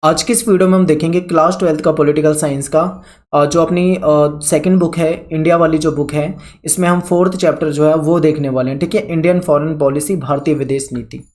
आज की इस वीडियो में हम देखेंगे क्लास 12th का पॉलिटिकल साइंस का जो अपनी सेकंड बुक है, इंडिया वाली जो बुक है, इसमें हम 4th चैप्टर जो है वो देखने वाले हैं। ठीक है, इंडियन फॉरेन पॉलिसी, भारतीय विदेश नीति।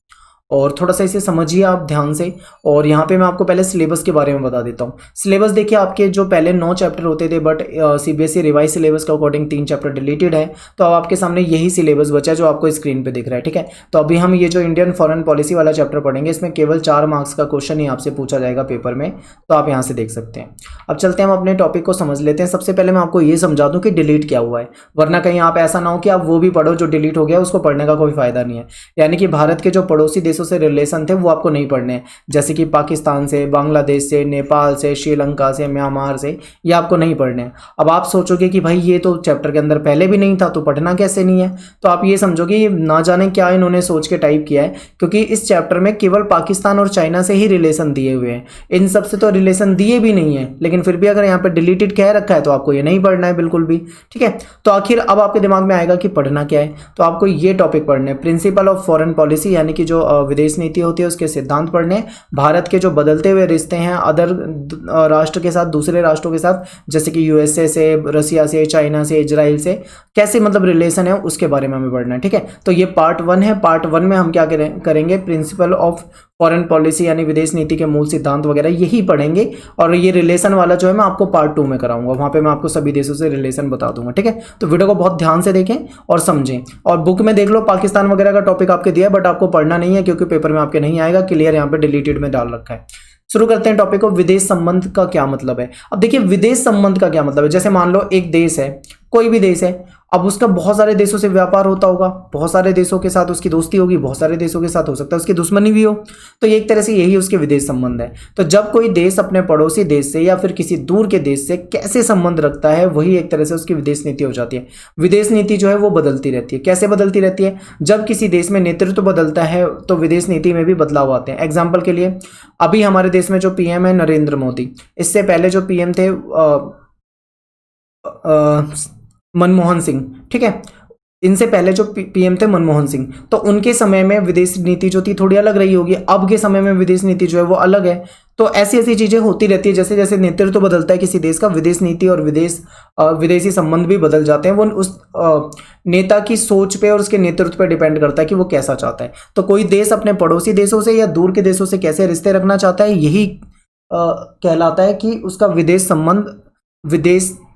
और थोड़ा सा इसे समझिए आप ध्यान से। और यहाँ पे मैं आपको पहले सिलेबस के बारे में बता देता हूँ। सिलेबस देखिए, आपके जो पहले 9 चैप्टर होते थे, बट सीबीएसई रिवाइज सिलेबस के अकॉर्डिंग 3 चैप्टर डिलीटेड है। तो अब आपके सामने यही सिलेबस बचा है जो आपको स्क्रीन पे दिख रहा है। ठीक है, तो अभी हम ये जो इंडियन फॉरेन पॉलिसी वाला चैप्टर पढ़ेंगे, इसमें केवल 4 मार्क्स का क्वेश्चन ही आपसे पूछा जाएगा पेपर में। तो आप यहाँ से देख सकते हैं। अब चलते हैं, हम अपने टॉपिक को समझ लेते हैं। सबसे पहले मैं आपको ये समझा दूँ कि डिलीट क्या हुआ है, वरना कहीं आप ऐसा ना हो कि आप वो भी पढ़ो जो डिलीट हो गया, उसको पढ़ने का कोई फायदा नहीं है। यानी कि भारत के जो पड़ोसी देशों से रिलेशन थे वो आपको नहीं पढ़ने हैं, जैसे कि पाकिस्तान से, बांग्लादेश से, नेपाल से, श्रीलंका से, म्यांमार से, ये आपको नहीं पढ़ने हैं। अब आप सोचोगे कि भाई ये तो चैप्टर के अंदर पहले भी नहीं था, तो पढ़ना कैसे नहीं है। तो आप ये समझोगे ये ना जाने क्या इन्होंने सोच के टाइप किया है, क्योंकि इस चैप्टर में केवल पाकिस्तान और चाइना से ही रिलेशन दिए हुए हैं। इन सब से तो रिलेशन दिए भी नहीं है, लेकिन फिर भी अगर यहाँ पर डिलीटेड कह रखा है तो आपको ये नहीं पढ़ना है बिल्कुल भी। ठीक है, तो आखिर अब आपके दिमाग में आएगा कि पढ़ना क्या है। तो आपको ये टॉपिक पढ़ने हैं, प्रिंसिपल ऑफ फॉरेन पॉलिसी, यानी कि जो विदेश नीति होती है उसके सिद्धांत पढ़ने, भारत के जो बदलते हुए रिश्ते हैं अदर राष्ट्र के साथ, दूसरे राष्ट्रों के साथ, जैसे कि यूएसए से, रसिया से, चाइना से, इजराइल से, कैसे मतलब रिलेशन है उसके बारे में हमें पढ़ना है। ठीक है, तो ये पार्ट 1 है। पार्ट 1 में हम क्या करेंगे, प्रिंसिपल ऑफ फॉरेन पॉलिसी यानी विदेश नीति के मूल सिद्धांत वगैरह यही पढ़ेंगे। और ये रिलेशन वाला जो है मैं आपको पार्ट 2 में कराऊंगा, वहां पे मैं आपको सभी देशों से रिलेशन बता दूंगा। ठीक है, तो वीडियो को बहुत ध्यान से देखें और समझें। और बुक में देख लो, पाकिस्तान वगैरह का टॉपिक आपके दिया है, बट आपको पढ़ना नहीं है क्योंकि पेपर में आपके नहीं आएगा। क्लियर, यहाँ पे डिलीटेड में डाल रखा है। शुरू करते हैं टॉपिक को। विदेश संबंध का क्या मतलब है। अब देखिए, विदेश संबंध का क्या मतलब है। जैसे मान लो एक देश है, कोई भी देश है, अब उसका बहुत सारे देशों से व्यापार होता होगा, बहुत सारे देशों के साथ उसकी दोस्ती होगी, बहुत सारे देशों के साथ हो सकता है उसकी दुश्मनी भी हो। तो ये एक तरह से यही उसके विदेश संबंध है। तो जब कोई देश अपने पड़ोसी देश से या फिर किसी दूर के देश से कैसे संबंध रखता है, वही एक तरह से उसकी विदेश नीति हो जाती है। विदेश नीति जो है वो बदलती रहती है। कैसे बदलती रहती है, जब किसी देश में नेतृत्व बदलता है तो विदेश नीति में भी बदलाव आते हैं। एग्जाम्पल के लिए, अभी हमारे देश में जो पीएम है नरेंद्र मोदी, इससे पहले जो पीएम थे मनमोहन सिंह। ठीक है, इनसे पहले जो पीएम थे मनमोहन सिंह, तो उनके समय में विदेश नीति जो थी थोड़ी अलग रही होगी। अब के समय में विदेश नीति जो है वो अलग है। तो ऐसी ऐसी चीजें होती रहती है। जैसे जैसे नेतृत्व बदलता है किसी देश का, विदेश नीति और विदेशी संबंध भी बदल जाते हैं। वो उस नेता की सोच पे और उसके नेतृत्व पे डिपेंड करता है कि वो कैसा चाहता है। तो कोई देश अपने पड़ोसी देशों से या दूर के देशों से कैसे रिश्ते रखना चाहता है, यही कहलाता है कि उसका विदेश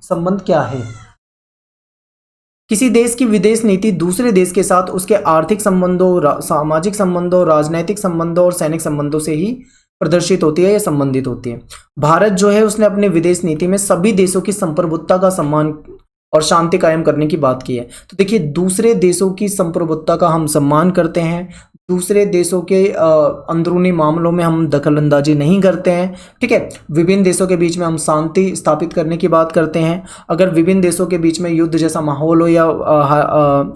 संबंध क्या है। किसी देश की विदेश नीति दूसरे देश के साथ उसके आर्थिक संबंधों, सामाजिक संबंधों, राजनैतिक संबंधों और सैनिक संबंधों से ही प्रदर्शित होती है या संबंधित होती है। भारत जो है उसने अपने विदेश नीति में सभी देशों की संप्रभुता का सम्मान और शांति कायम करने की बात की है। तो देखिए, दूसरे देशों की संप्रभुता का हम सम्मान करते हैं, दूसरे देशों के अंदरूनी मामलों में हम दखलंदाजी नहीं करते हैं। ठीक है, विभिन्न देशों के बीच में हम शांति स्थापित करने की बात करते हैं। अगर विभिन्न देशों के बीच में युद्ध जैसा माहौल हो या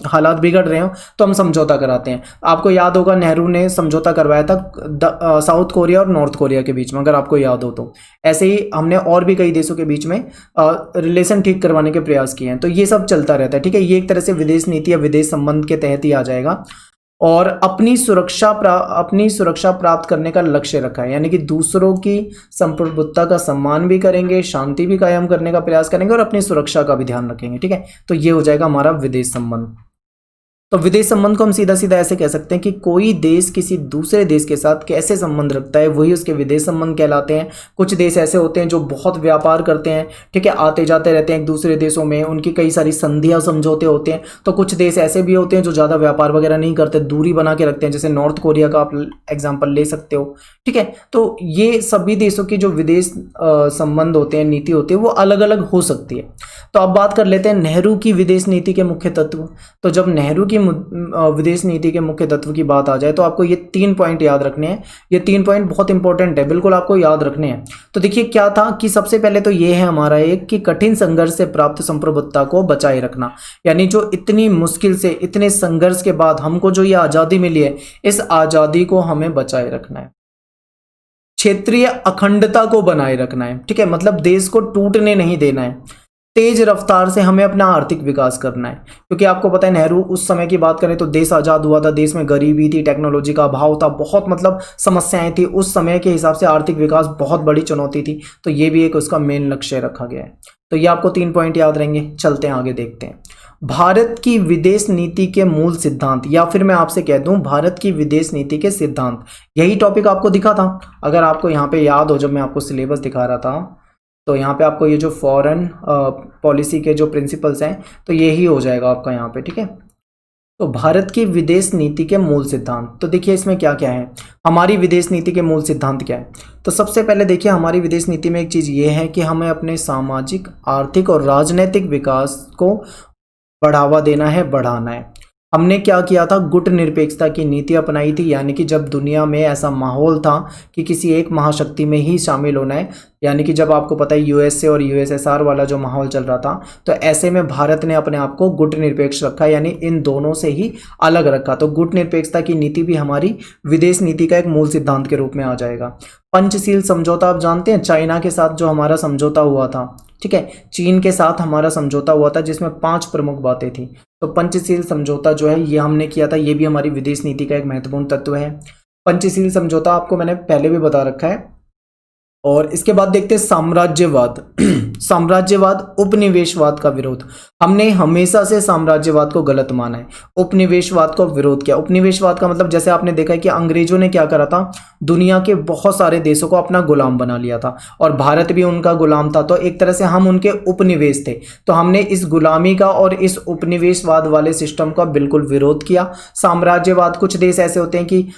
हालात बिगड़ रहे हो तो हम समझौता कराते हैं। आपको याद होगा, नेहरू ने समझौता करवाया था साउथ कोरिया और नॉर्थ कोरिया के बीच में, अगर आपको याद हो तो। ऐसे ही हमने और भी कई देशों के बीच में रिलेशन ठीक करवाने के प्रयास किए हैं। तो ये सब चलता रहता है। ठीक है, ये एक तरह से विदेश नीति या विदेश संबंध के तहत ही आ जाएगा। और अपनी सुरक्षा प्राप्त करने का लक्ष्य रखा है, यानी कि दूसरों की संप्रभुता का सम्मान भी करेंगे, शांति भी कायम करने का प्रयास करेंगे और अपनी सुरक्षा का भी ध्यान रखेंगे। ठीक है, तो ये हो जाएगा हमारा विदेश संबंध। तो विदेश संबंध को हम सीधा सीधा ऐसे कह सकते हैं कि कोई देश किसी दूसरे देश के साथ कैसे संबंध रखता है, वही उसके विदेश संबंध कहलाते हैं। कुछ देश ऐसे होते हैं जो बहुत व्यापार करते हैं, ठीक है, आते जाते रहते हैं एक दूसरे देशों में, उनकी कई सारी संधियां समझौते होते हैं। तो कुछ देश ऐसे भी होते हैं जो ज़्यादा व्यापार वगैरह नहीं करते, दूरी बना के रखते हैं, जैसे नॉर्थ कोरिया का आप एग्जाम्पल ले सकते हो। ठीक है, तो ये सभी देशों की जो विदेश संबंध होते हैं, नीति होती है, वो अलग अलग हो सकती है। तो अब बात कर लेते हैं नेहरू की विदेश नीति के मुख्य तत्व। तो जब नेहरू की विदेश नीति के मुख्य तत्व की बात आ जाए तो आपको ये 3 पॉइंट याद रखने हैं। ये 3 पॉइंट बहुत इंपॉर्टेंट है, बिल्कुल आपको याद रखने हैं। तो देखिए क्या था कि सबसे पहले तो ये है हमारा एक कि कठिन संघर्ष से प्राप्त संप्रभुता को बचाए रखना, यानी जो इतनी मुश्किल से, इतने संघर्ष के बाद हमको जो ये आज़ादी मिली है, इस आज़ादी को हमें बचाए रखना है। क्षेत्रीय अखंडता को बनाए रखना है। ठीक है, मतलब देश को टूटने नहीं देना है। तेज रफ्तार से हमें अपना आर्थिक विकास करना है, क्योंकि आपको पता है नेहरू उस समय की बात करें तो देश आज़ाद हुआ था, देश में गरीबी थी, टेक्नोलॉजी का अभाव था, बहुत मतलब समस्याएं थी, उस समय के हिसाब से आर्थिक विकास बहुत बड़ी चुनौती थी। तो ये भी एक उसका मेन लक्ष्य रखा गया है। तो ये आपको 3 पॉइंट याद रहेंगे। चलते हैं आगे, देखते हैं भारत की विदेश नीति के मूल सिद्धांत, या फिर मैं आपसे कह दूं भारत की विदेश नीति के सिद्धांत। यही टॉपिक आपको दिखा था, अगर आपको यहाँ पे याद हो, जब मैं आपको सिलेबस दिखा रहा था तो यहाँ पे आपको ये जो फॉरेन पॉलिसी के जो प्रिंसिपल्स हैं तो यही हो जाएगा आपका यहाँ पे, ठीक है। तो भारत की विदेश नीति के मूल सिद्धांत, तो देखिए इसमें क्या क्या है, हमारी विदेश नीति के मूल सिद्धांत क्या है। तो सबसे पहले देखिए हमारी विदेश नीति में एक चीज़ ये है कि हमें अपने सामाजिक, आर्थिक और राजनीतिक विकास को बढ़ावा देना है, बढ़ाना है। हमने क्या किया था, गुट निरपेक्षता की नीति अपनाई थी, यानी कि जब दुनिया में ऐसा माहौल था कि किसी एक महाशक्ति में ही शामिल होना है, यानी कि जब आपको पता है यूएसए और यूएसएसआर वाला जो माहौल चल रहा था, तो ऐसे में भारत ने अपने आप को गुट निरपेक्ष रखा, यानी इन दोनों से ही अलग रखा। तो गुट निरपेक्षता की नीति भी हमारी विदेश नीति का एक मूल सिद्धांत के रूप में आ जाएगा। पंचशील समझौता आप जानते हैं, चाइना के साथ जो हमारा समझौता हुआ था, ठीक है, चीन के साथ हमारा समझौता हुआ था जिसमें 5 प्रमुख बातें थी। तो पंचशील समझौता जो है ये हमने किया था, ये भी हमारी विदेश नीति का एक महत्वपूर्ण तत्व है। पंचशील समझौता आपको मैंने पहले भी बता रखा है। और इसके बाद देखते हैं साम्राज्यवाद। साम्राज्यवाद, उपनिवेशवाद का विरोध। हमने हमेशा से साम्राज्यवाद को गलत माना है, उपनिवेशवाद को विरोध किया। उपनिवेशवाद का मतलब जैसे आपने देखा है कि अंग्रेजों ने क्या करा था, दुनिया के बहुत सारे देशों को अपना गुलाम बना लिया था और भारत भी उनका गुलाम था। तो एक तरह से हम उनके उपनिवेश थे। तो हमने इस गुलामी का और इस उपनिवेशवाद वाले सिस्टम का बिल्कुल विरोध किया। साम्राज्यवाद, कुछ देश ऐसे होते हैं कि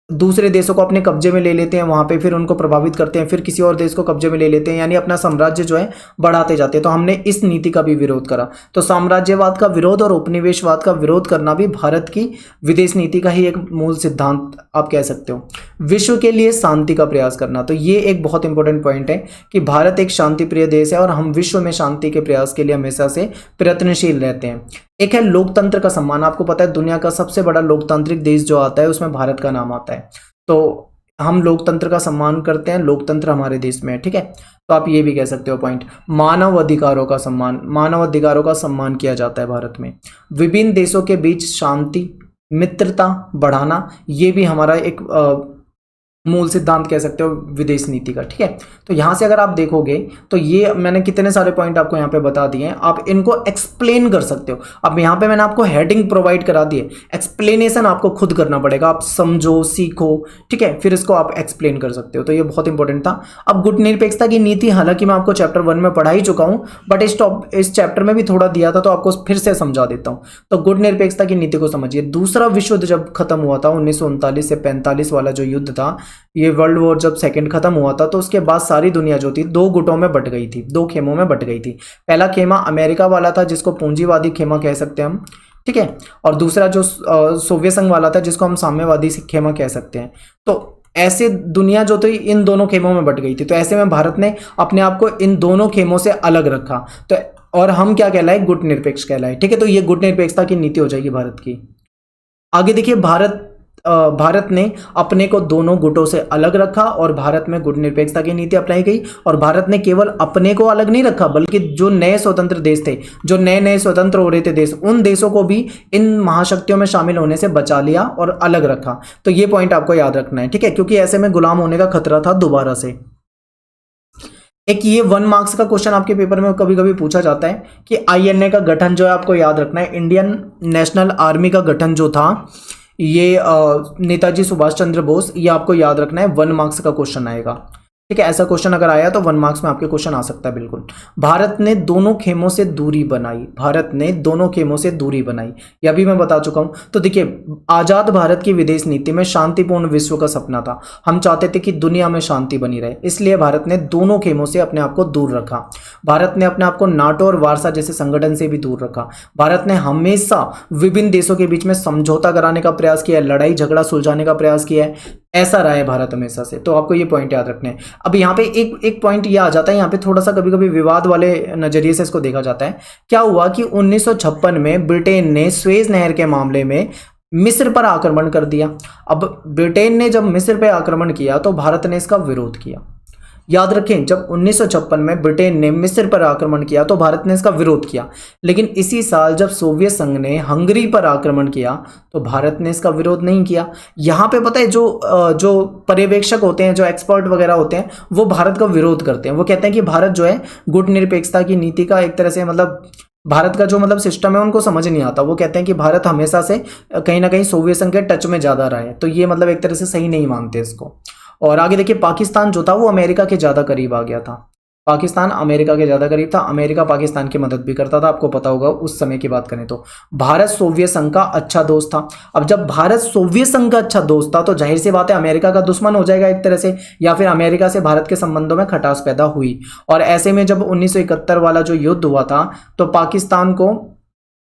दूसरे देशों को अपने कब्जे में ले लेते हैं, वहां पे फिर उनको प्रभावित करते हैं, फिर किसी और देश को कब्जे में ले लेते हैं, यानी अपना साम्राज्य जो है बढ़ाते जाते हैं। तो हमने इस नीति का भी विरोध करा। तो साम्राज्यवाद का विरोध और उपनिवेशवाद का विरोध करना भी भारत की विदेश नीति का ही एक मूल सिद्धांत आप कह सकते हो। विश्व के लिए शांति का प्रयास करना, तो ये एक बहुत इंपॉर्टेंट पॉइंट है कि भारत एक शांति प्रिय देश है और हम विश्व में शांति के प्रयास के लिए हमेशा से प्रयत्नशील रहते हैं। एक है लोकतंत्र का सम्मान। आपको पता है दुनिया का सबसे बड़ा लोकतांत्रिक देश जो आता है उसमें भारत का नाम आता है। तो हम लोकतंत्र का सम्मान करते हैं, लोकतंत्र हमारे देश में है, ठीक है। तो आप ये भी कह सकते हो पॉइंट। मानव अधिकारों का सम्मान, मानव अधिकारों का सम्मान किया जाता है भारत में। विभिन्न देशों के बीच शांति, मित्रता बढ़ाना, ये भी हमारा एक मूल सिद्धांत कह सकते हो विदेश नीति का, ठीक है। तो यहां से अगर आप देखोगे तो ये मैंने कितने सारे पॉइंट आपको यहां पे बता दिए हैं, आप इनको एक्सप्लेन कर सकते हो। अब यहां पे मैंने आपको हेडिंग प्रोवाइड करा दी है, एक्सप्लेनेशन आपको खुद करना पड़ेगा। आप समझो, सीखो, ठीक है, फिर इसको आप एक्सप्लेन कर सकते हो। तो ये बहुत इंपॉर्टेंट था। अब गुट निरपेक्षता की नीति, हालांकि मैं आपको चैप्टर 1 में पढ़ा ही चुका हूं, बट इस चैप्टर में भी थोड़ा दिया था तो आपको फिर से समझा देता हूं। तो गुट निरपेक्षता की नीति को समझिए। दूसरा विश्व युद्ध जब खत्म हुआ था 1939 से 45 वाला जो युद्ध था, ये वर्ल्ड वॉर जब सेकंड खत्म हुआ था, तो उसके बाद सारी दुनिया जो थी 2 गुटों में बट गई थी, 2 खेमों में बट गई थी। पहला खेमा अमेरिका वाला था जिसको पूंजीवादी खेमा कह सकते हैं हम, ठीक है, और दूसरा जो सोवियत संघ वाला था जिसको हम साम्यवादी खेमा कह सकते हैं। तो ऐसे दुनिया जो थी इन दोनों खेमों में बट गई थी। तो ऐसे में भारत ने अपने आप को इन दोनों खेमों से अलग रखा। तो और हम क्या कहलाए, गुट निरपेक्ष कहलाए, ठीक है। तो ये गुट निरपेक्षता की नीति हो जाएगी भारत की। आगे देखिए, भारत ने अपने को दोनों गुटों से अलग रखा और भारत में गुट निरपेक्षता की नीति अपनाई गई। और भारत ने केवल अपने को अलग नहीं रखा, बल्कि जो नए स्वतंत्र देश थे, जो नए नए स्वतंत्र हो रहे थे देश, उन देशों को भी इन महाशक्तियों में शामिल होने से बचा लिया और अलग रखा। तो ये पॉइंट आपको याद रखना है, ठीक है, क्योंकि ऐसे में गुलाम होने का खतरा था दोबारा से। एक ये 1 मार्क्स का क्वेश्चन आपके पेपर में कभी कभी पूछा जाता है कि आईएनए का गठन जो है आपको याद रखना है। इंडियन नेशनल आर्मी का गठन जो था, ये नेताजी सुभाष चंद्र बोस, ये आपको याद रखना है। 1 मार्क्स का क्वेश्चन आएगा, ठीक है। ऐसा क्वेश्चन अगर आया तो 1 मार्क्स में आपके क्वेश्चन आ सकता है बिल्कुल। भारत ने दोनों खेमों से दूरी बनाई, भारत ने दोनों खेमों से दूरी बनाई, यह भी मैं बता चुका हूं। तो देखिए, आजाद भारत की विदेश नीति में शांतिपूर्ण विश्व का सपना था। हम चाहते थे कि दुनिया में शांति बनी रहे, इसलिए भारत ने दोनों खेमों से अपने आप को दूर रखा। भारत ने अपने आप को नाटो और वार्सा जैसे संगठन से भी दूर रखा। भारत ने हमेशा विभिन्न देशों के बीच में समझौता कराने का प्रयास किया है, लड़ाई झगड़ा सुलझाने का प्रयास किया है। ऐसा रहा है भारत हमेशा से। तो आपको ये पॉइंट याद रखने हैं। अब यहाँ पे एक पॉइंट ये आ जाता है, यहाँ पे थोड़ा सा कभी कभी विवाद वाले नजरिए से इसको देखा जाता है। क्या हुआ कि 1956 में ब्रिटेन ने स्वेज नहर के मामले में मिस्र पर आक्रमण कर दिया। अब ब्रिटेन ने जब मिस्र पर आक्रमण किया तो भारत ने इसका विरोध किया। याद रखें, जब 1956 में ब्रिटेन ने मिस्र पर आक्रमण किया तो भारत ने इसका विरोध किया, लेकिन इसी साल जब सोवियत संघ ने हंगरी पर आक्रमण किया तो भारत ने इसका विरोध नहीं किया। यहाँ पे पता है जो पर्यवेक्षक होते हैं, जो एक्सपर्ट वगैरह होते हैं, वो भारत का विरोध करते हैं। वो कहते हैं कि भारत जो है गुटनिरपेक्षता की नीति का एक तरह से मतलब भारत का जो मतलब सिस्टम है उनको समझ नहीं आता। वो कहते हैं कि भारत हमेशा से कहीं ना कहीं सोवियत संघ के टच में ज़्यादा रहा है, तो ये मतलब एक तरह से सही नहीं मानते इसको। और आगे देखिए, पाकिस्तान जो था वो अमेरिका के ज़्यादा करीब आ गया था। पाकिस्तान अमेरिका के ज़्यादा करीब था, अमेरिका पाकिस्तान की मदद भी करता था, आपको पता होगा उस समय की बात करें तो। भारत सोवियत संघ का अच्छा दोस्त था। अब जब भारत सोवियत संघ का अच्छा दोस्त था तो जाहिर सी बात है अमेरिका का दुश्मन हो जाएगा एक तरह से, या फिर अमेरिका से भारत के संबंधों में खटास पैदा हुई। और ऐसे में जब 1971 वाला जो युद्ध हुआ था तो पाकिस्तान को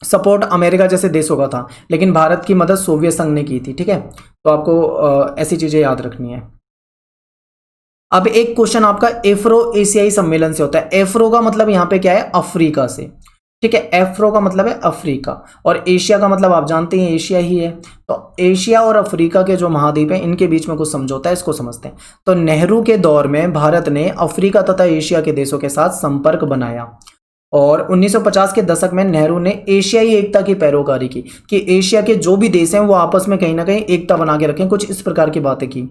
सपोर्ट अमेरिका जैसे देशों का था, लेकिन भारत की मदद सोवियत संघ ने की थी। ठीक है, तो आपको ऐसी चीज़ें याद रखनी है। अब एक क्वेश्चन आपका एफ्रो एशियाई सम्मेलन से होता है। एफ्रो का मतलब यहाँ पे क्या है, अफ्रीका से। ठीक है, एफ्रो का मतलब है अफ्रीका, और एशिया का मतलब आप जानते हैं एशिया ही है। तो एशिया और अफ्रीका के जो महाद्वीप हैं इनके बीच में कुछ समझौता है, इसको समझते हैं। तो नेहरू के दौर में भारत ने अफ्रीका तथा एशिया के देशों के साथ संपर्क बनाया, और 1950 के दशक में नेहरू ने एशियाई एकता की पैरोकारी की कि एशिया के जो भी देश हैं वो आपस में कहीं ना कहीं एकता बना के रखें, कुछ इस प्रकार की बातें की।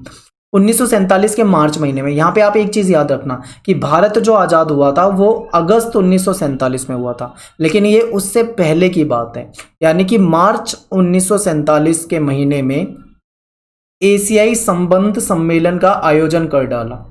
1947 के मार्च महीने में, यहाँ पे आप एक चीज़ याद रखना कि भारत जो आज़ाद हुआ था वो अगस्त 1947 में हुआ था, लेकिन ये उससे पहले की बात है, यानी कि मार्च 1947 के महीने में एशियाई संबंध सम्मेलन का आयोजन कर डाला,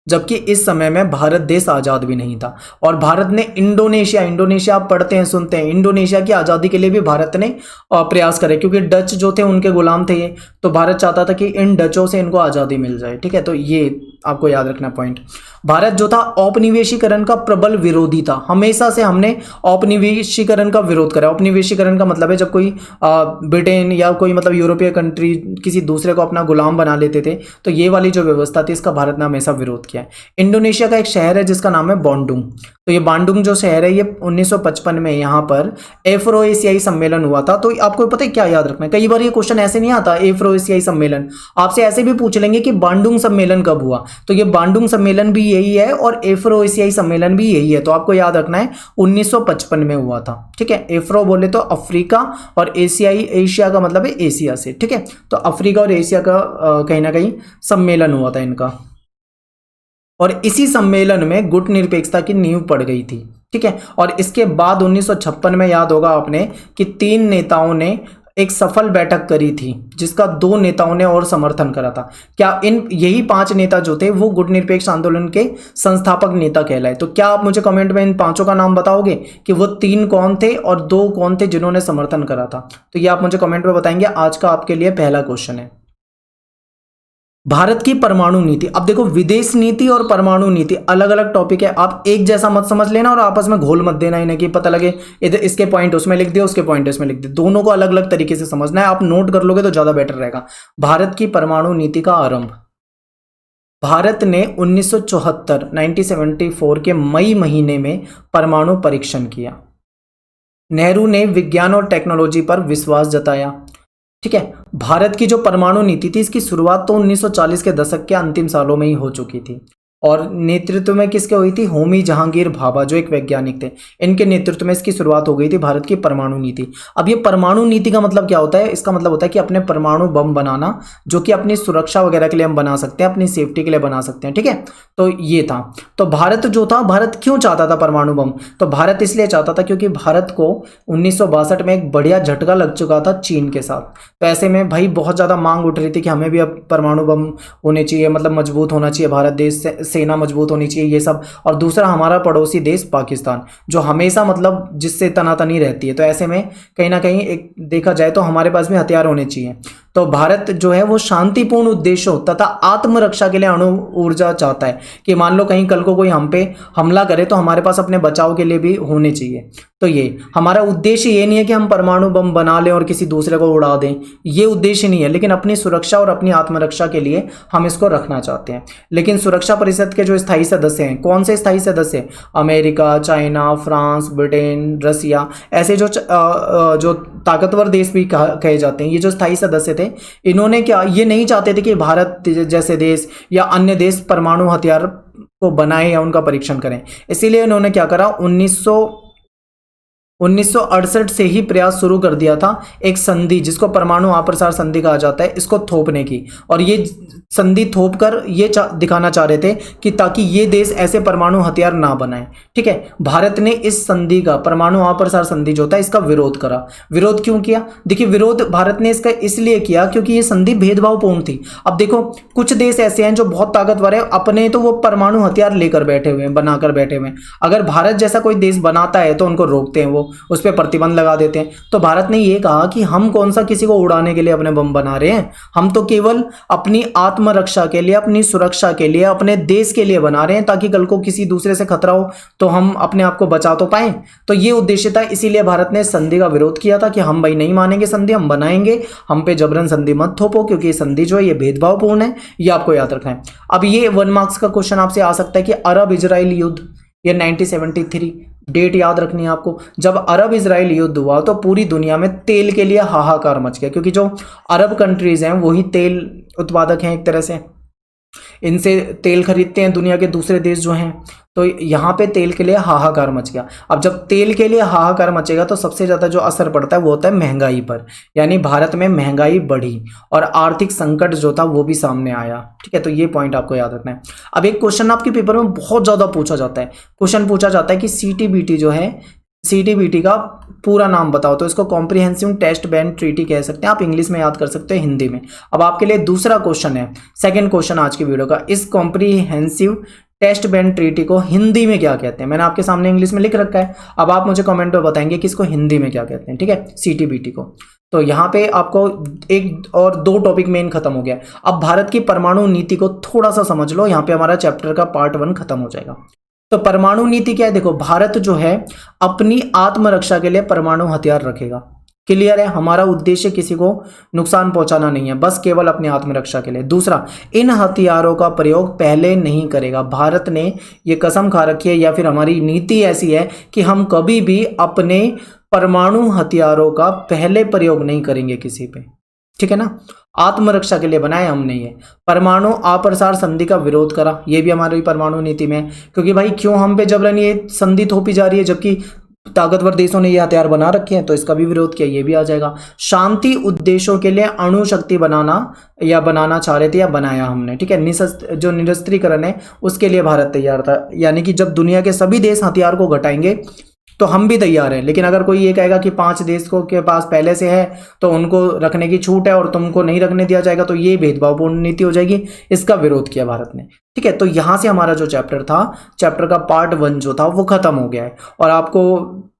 जबकि इस समय में भारत देश आज़ाद भी नहीं था। और भारत ने इंडोनेशिया आप पढ़ते हैं सुनते हैं, इंडोनेशिया की आज़ादी के लिए भी भारत ने प्रयास करे, क्योंकि डच जो थे उनके गुलाम थे ये, तो भारत चाहता था कि इन डचों से इनको आज़ादी मिल जाए। ठीक है, तो ये आपको याद रखना पॉइंट। भारत जो था औपनिवेशीकरण का प्रबल विरोधी था, हमेशा से हमने औपनिवेशीकरण का विरोध करा। औपनिवेशीकरण का मतलब है जब कोई ब्रिटेन या कोई मतलब यूरोपीय कंट्री किसी दूसरे को अपना गुलाम बना लेते थे, तो ये वाली जो व्यवस्था थी इसका भारत ने हमेशा विरोध किया है। इंडोनेशिया का एक शहर है जिसका नाम है बांडुंग। तो ये बांडुंग जो शहर है ये 1955 में यहाँ पर एफ्रो एशियाई सम्मेलन हुआ था। तो आपको पता है क्या याद रखना है, कई बार ये क्वेश्चन ऐसे नहीं आता एफ्रो एशियाई सम्मेलन, आपसे ऐसे भी पूछ लेंगे कि बांडुंग सम्मेलन कब हुआ, तो ये बांडुंग सम्मेलन भी यही है और एफ्रो एशियाई सम्मेलन भी यही है। तो आपको याद रखना है 1955 में हुआ था। ठीक है, एफ्रो बोले तो अफ्रीका और एशियाई, एशिया का मतलब है एशिया से। ठीक है, तो अफ्रीका और एशिया का कहीं ना कहीं सम्मेलन हुआ था इनका, और इसी सम्मेलन में गुट निरपेक्षता की नींव पड़ गई थी। ठीक है, और इसके बाद 1956 में याद होगा आपने कि 3 नेताओं ने एक सफल बैठक करी थी जिसका 2 नेताओं ने और समर्थन करा था। क्या इन यही 5 नेता जो थे वो गुट निरपेक्ष आंदोलन के संस्थापक नेता कहलाए? तो क्या आप मुझे कमेंट में इन 5 का नाम बताओगे कि वो 3 कौन थे और 2 कौन थे जिन्होंने समर्थन करा था? तो ये आप मुझे कमेंट में बताएंगे। आज का आपके लिए पहला क्वेश्चन है भारत की परमाणु नीति। अब देखो, विदेश नीति और परमाणु नीति अलग अलग टॉपिक है, आप एक जैसा मत समझ लेना और आपस में घोल मत देना इन्हें कि पता लगे इधर इसके पॉइंट उसमें लिख दिया, उसके पॉइंट इसमें लिख दिया। दोनों को अलग अलग तरीके से समझना है, आप नोट कर लोगे तो ज्यादा बेटर रहेगा। भारत की परमाणु नीति का आरंभ भारत ने 1974 के मई महीने में परमाणु परीक्षण किया। नेहरू ने विज्ञान और टेक्नोलॉजी पर विश्वास जताया। ठीक है, भारत की जो परमाणु नीति थी इसकी शुरुआत तो 1940 के दशक के अंतिम सालों में ही हो चुकी थी, और नेतृत्व में किसके हुई थी? होमी जहांगीर भाभा जो एक वैज्ञानिक थे, इनके नेतृत्व में इसकी शुरुआत हो गई थी भारत की परमाणु नीति। अब ये परमाणु नीति का मतलब क्या होता है? इसका मतलब होता है कि अपने परमाणु बम बनाना, जो कि अपनी सुरक्षा वगैरह के लिए हम बना सकते हैं, अपनी सेफ्टी के लिए बना सकते हैं। ठीक है, तो ये था। तो भारत जो था, भारत क्यों चाहता था परमाणु बम? तो भारत इसलिए चाहता था क्योंकि भारत को 1962 में एक बढ़िया झटका लग चुका था चीन के साथ। तो ऐसे में भाई बहुत ज़्यादा मांग उठ रही थी कि हमें भी अब परमाणु बम होने चाहिए, मतलब मजबूत होना चाहिए भारत देश से, सेना मजबूत होनी चाहिए, ये सब। और दूसरा हमारा पड़ोसी देश पाकिस्तान जो हमेशा मतलब जिससे तनातनी रहती है, तो ऐसे में कहीं ना कहीं एक देखा जाए तो हमारे पास भी हथियार होने चाहिए। तो भारत जो है वो शांतिपूर्ण उद्देश्यों तथा आत्मरक्षा के लिए अणु ऊर्जा चाहता है कि मान लो कहीं कल को कोई हम पे हमला करे तो हमारे पास अपने बचाव के लिए भी होने चाहिए। तो ये हमारा उद्देश्य ये नहीं है कि हम परमाणु बम बना लें और किसी दूसरे को उड़ा दें, ये उद्देश्य नहीं है, लेकिन अपनी सुरक्षा और अपनी आत्मरक्षा के लिए हम इसको रखना चाहते हैं। लेकिन सुरक्षा परिषद के जो स्थायी सदस्य हैं, कौन से स्थायी सदस्य? अमेरिका, चाइना, फ्रांस, ब्रिटेन, रसिया, ऐसे जो ताकतवर देश भी कहे जाते हैं, ये जो स्थायी सदस्य थे थे, इन्होंने क्या, ये नहीं चाहते थे कि भारत जैसे देश या अन्य देश परमाणु हथियार को बनाए या उनका परीक्षण करें। इसीलिए इन्होंने क्या करा, 1968 से ही प्रयास शुरू कर दिया था एक संधि, जिसको परमाणु अप्रसार संधि कहा जाता है, इसको थोपने की। और ये संधि थोप कर ये दिखाना चाह रहे थे कि ताकि ये देश ऐसे परमाणु हथियार ना बनाए। ठीक है, भारत ने इस संधि का, परमाणु अप्रसार संधि जो होता है, इसका विरोध करा। विरोध क्यों किया? देखिए, विरोध भारत ने इसका इसलिए किया क्योंकि ये संधि भेदभावपूर्ण थी। अब देखो, कुछ देश ऐसे हैं जो बहुत ताकतवर है, अपने तो वो परमाणु हथियार लेकर बैठे हुए हैं, बनाकर बैठे हुए हैं। अगर भारत जैसा कोई देश बनाता है तो उनको रोकते हैं, वो उस पर प्रतिबंध लगा देते हैं। तो भारत ने ये कहा कि हम कौन सा किसी को उड़ाने के लिए अपने बम बना रहे हैं, हम तो केवल अपनी आत्मरक्षा के लिए, अपनी सुरक्षा के लिए, अपने देश के लिए बना रहे हैं, ताकि कल को किसी दूसरे से खतरा हो तो हम अपने आप को बचा तो पाएं। तो ये उद्देश्य था, इसीलिए भारत ने संधि का विरोध किया था कि हम भाई नहीं मानेंगे संधि, हम बनाएंगे, हम पे जबरन संधि मत थोपो, क्योंकि ये संधि जो है ये भेदभावपूर्ण है, ये आपको याद रखना है। अब ये 1 मार्क्स का क्वेश्चन आपसे आ सकता है कि अरब इजराइल युद्ध, ये 1973 डेट याद रखनी है आपको। जब अरब इजराइल युद्ध हुआ तो पूरी दुनिया में तेल के लिए हाहाकार मच गया, क्योंकि जो अरब कंट्रीज हैं वही तेल उत्पादक हैं एक तरह से, इनसे तेल खरीदते हैं दुनिया के दूसरे देश जो हैं। तो यहाँ पे तेल के लिए हाहाकार मच गया। अब जब तेल के लिए हाहाकार मचेगा तो सबसे ज़्यादा जो असर पड़ता है वो होता है महंगाई पर, यानी भारत में महंगाई बढ़ी और आर्थिक संकट जो था वो भी सामने आया। ठीक है, तो ये पॉइंट आपको याद रखना है। अब एक क्वेश्चन आपके पेपर में बहुत ज़्यादा पूछा जाता है, क्वेश्चन पूछा जाता है कि सीटीबीटी जो है, सीटीबीटी का पूरा नाम बताओ। तो इसको कॉम्प्रिहेंसिव टेस्ट बैंड ट्रीटी कह सकते हैं, आप इंग्लिश में याद कर सकते हो, हिंदी में। अब आपके लिए दूसरा क्वेश्चन है, सेकंड क्वेश्चन आज की वीडियो का, इस कॉम्प्रिहेंसिव टेस्ट बैंड ट्रीटी को हिंदी में क्या कहते हैं? मैंने आपके सामने इंग्लिश में लिख रखा है, अब आप मुझे कमेंट में बताएंगे कि इसको हिंदी में क्या कहते हैं। ठीक है, सीटीबीटी को। तो यहाँ पे आपको 1 और 2 टॉपिक मेन खत्म हो गया। अब भारत की परमाणु नीति को थोड़ा सा समझ लो, यहाँ पे हमारा चैप्टर का पार्ट 1 खत्म हो जाएगा। तो परमाणु नीति क्या है? देखो, भारत जो है अपनी आत्मरक्षा के लिए परमाणु हथियार रखेगा। क्लियर है, हमारा उद्देश्य किसी को नुकसान पहुंचाना नहीं है, बस केवल अपनी आत्मरक्षा के लिए। दूसरा, इन हथियारों का प्रयोग पहले नहीं करेगा। भारत ने ये कसम खा रखी है, या फिर हमारी नीति ऐसी है कि हम कभी भी अपने परमाणु हथियारों का पहले प्रयोग नहीं करेंगे किसी पे। ठीक है ना, आत्मरक्षा के लिए बनाए हम नहीं है। परमाणु अप्रसार संधि का विरोध करा, ये भी हमारी परमाणु नीति में है, क्योंकि भाई क्यों हम पे जबरन ये संधि थोपी जा रही है, जबकि ताकतवर देशों ने ये हथियार बना रखे हैं, तो इसका भी विरोध किया, ये भी आ जाएगा। शांति उद्देश्यों के लिए अणु शक्ति बनाना या बनाना चाह रहे थे, या बनाया हमने। ठीक है, जो निरस्त्रीकरण है उसके लिए भारत तैयार था, यानी कि जब दुनिया के सभी देश हथियार को घटाएंगे तो हम भी तैयार हैं। लेकिन अगर कोई ये कहेगा कि 5 देश को के पास पहले से है तो उनको रखने की छूट है और तुमको नहीं रखने दिया जाएगा, तो ये भेदभावपूर्ण नीति हो जाएगी। इसका विरोध किया भारत ने। ठीक है, तो यहां से हमारा जो चैप्टर था, चैप्टर का पार्ट 1 जो था वो खत्म हो गया है। और आपको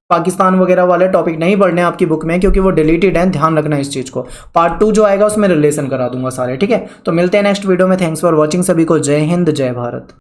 पाकिस्तान वगैरह वाले टॉपिक नहीं पढ़ने आपकी बुक में, क्योंकि वो डिलीटेड है, ध्यान रखना इस चीज को। पार्ट 2 जो आएगा उसमें रिलेशन करा दूंगा सारे। ठीक है, तो मिलते हैं नेक्स्ट वीडियो में। थैंक्स फॉर वॉचिंग, सभी को जय हिंद, जय भारत।